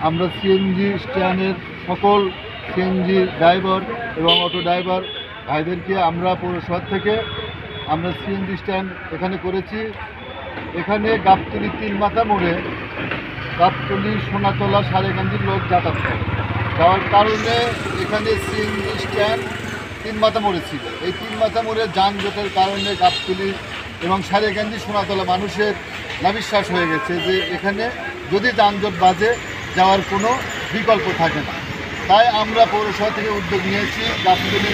আমরা সিএনজি স্ট্যান্ডের সকল সিএনজি ড্রাইভার এবং অটো ড্রাইভার ভাইদেরকে আমরা পৌরসভা থেকে আমরা সিএনজি স্ট্যান্ড এখানে করেছি। এখানে গাবতলী 3 মাথা মোড়ে গাবতলী সোনাতলা সারেকান্দির লোক যাতায়াত করে যাওয়ার কারণে এখানে সিএনজি স্ট্যান্ড 3 মাথা মোড়ে ছিল। এই 3 মাথা মোড়ে যানজটের কারণে গাবতলী এবং সারেকান্দি সোনাতলা মানুষের নাবিশ্বাস হয়ে গেছে যে এখানে যদি যানজট বাজে যাওয়ার কোনো বিকল্প থাকে না। তাই আমরা পৌরসভা থেকে উদ্যোগ নিয়েছি গাবতলী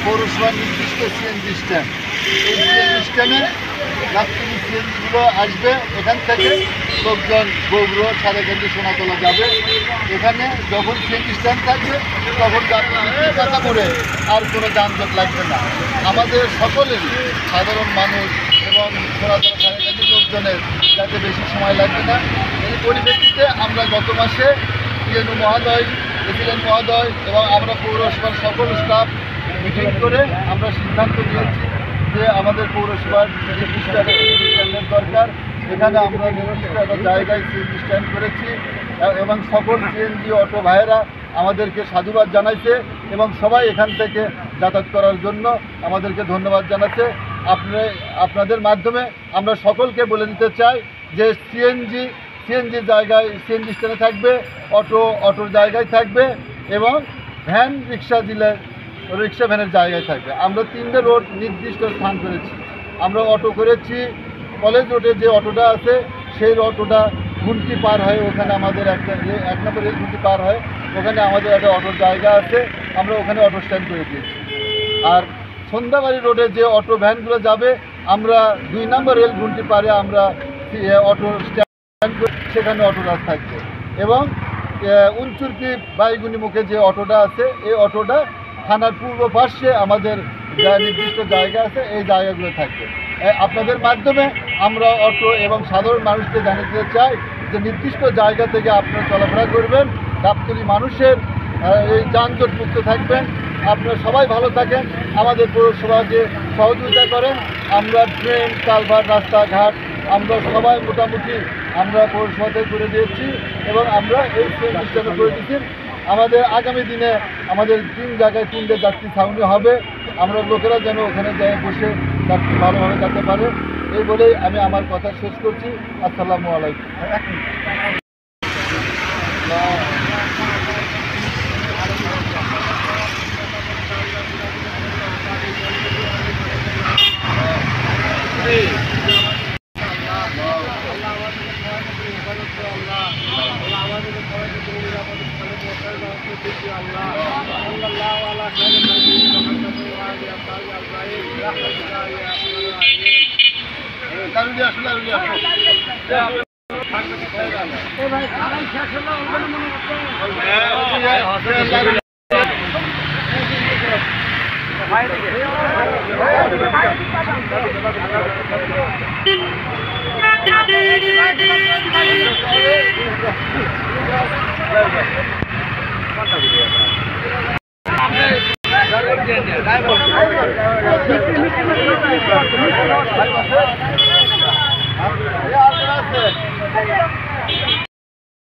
পৌরসভার নির্দিষ্ট সিএনজি স্ট্যান্ড, এই সিএনজি স্ট্যান্ডে গাবতলী সিএনজিগুলো আসবে। এখান থেকে লোকজন গোবর সারেকান্দি সোনাতলা যাবে। এখানে যখন সিএনজি স্ট্যান্ড থাকবে তখন গাবতলী কথা করে আর কোনো যানজট লাগবে না। আমাদের সকলেরই সাধারণ মানুষ এবং সোনাতলা সারেকান্দির লোকজনের যাতে বেশি সময় লাগবে না, এই পরিপ্রেক্ষিতে আমরা গত মাসে পিএনও মহোদয়, প্রেসিডেন্ট মহোদয় এবং আমরা পৌরসভার সকল স্টাফ মিটিং করে আমরা সিদ্ধান্ত নিয়েছি যে আমাদের পৌরসভার নির্দিষ্ট একটা স্ট্যান্ডের দরকার। এখানে আমরা নির্দিষ্ট একটা জায়গায় সিএনজি স্ট্যান্ড করেছি এবং সকল সিএনজি অটো ভাইয়েরা আমাদেরকে সাধুবাদ জানাইছে এবং সবাই এখান থেকে যাতায়াত করার জন্য আমাদেরকে ধন্যবাদ জানাচ্ছে। আপনাদের মাধ্যমে আমরা সকলকে বলে দিতে চাই যে সিএনজি জায়গায় সিএনজি স্ট্যান্ডে থাকবে, অটোর জায়গায় থাকবে এবং ভ্যান রিক্সা ভ্যানের জায়গায় থাকবে। আমরা 3টে রোড নির্দিষ্ট স্থান করেছি। আমরা অটো করেছি কলেজ রোডে যে অটোটা আছে সেই অটোটা ঘুমটি পার হয়, ওখানে আমাদের এক নম্বর রেল ঘুমটি পার হয়, ওখানে আমাদের একটা অটোর জায়গা আছে, আমরা ওখানে অটো স্ট্যান্ড করে দিয়েছি। আর সন্ধ্যাবাড়ি রোডে যে অটো ভ্যানগুলো যাবে আমরা 2 নম্বর রেল ঘুমটি পারে আমরা অটো স্ট্যান্ড করে সেখানে অটোটা থাকবে এবং উনচুরকি বাইগুনি মুখে যে অটোটা আছে এই অটোটা থানার পূর্ব পার্শ্বে আমাদের যা নির্দিষ্ট জায়গা আছে এই জায়গাগুলো থাকবে। আপনাদের মাধ্যমে আমরা অটো এবং সাধারণ মানুষকে জানাতে চাই যে নির্দিষ্ট জায়গা থেকে আপনারা চলাফেরা করবেন, গাবতলী মানুষের এই যানজট মুক্ত থাকবেন। আপনারা সবাই ভালো থাকেন, আমাদের পৌরসভাকে সহযোগিতা করেন। আমরা ট্রেন, কালভার্ট, রাস্তাঘাট আমরা সবাই মোটামুটি আমরা পৌরসভাতে করে দিয়েছি এবং আমরা এই সিস্টেমে করে দিচ্ছি। আমাদের আগামী দিনে আমাদের 3 জায়গায় 3টে যাত্রী ছাউনি হবে, আমরা লোকেরা যেন ওখানে যায় বসে যাত্রী ভালোভাবে যেতে পারে। এই বলেই আমি আমার কথা শেষ করছি। আসসালামু আলাইকুম।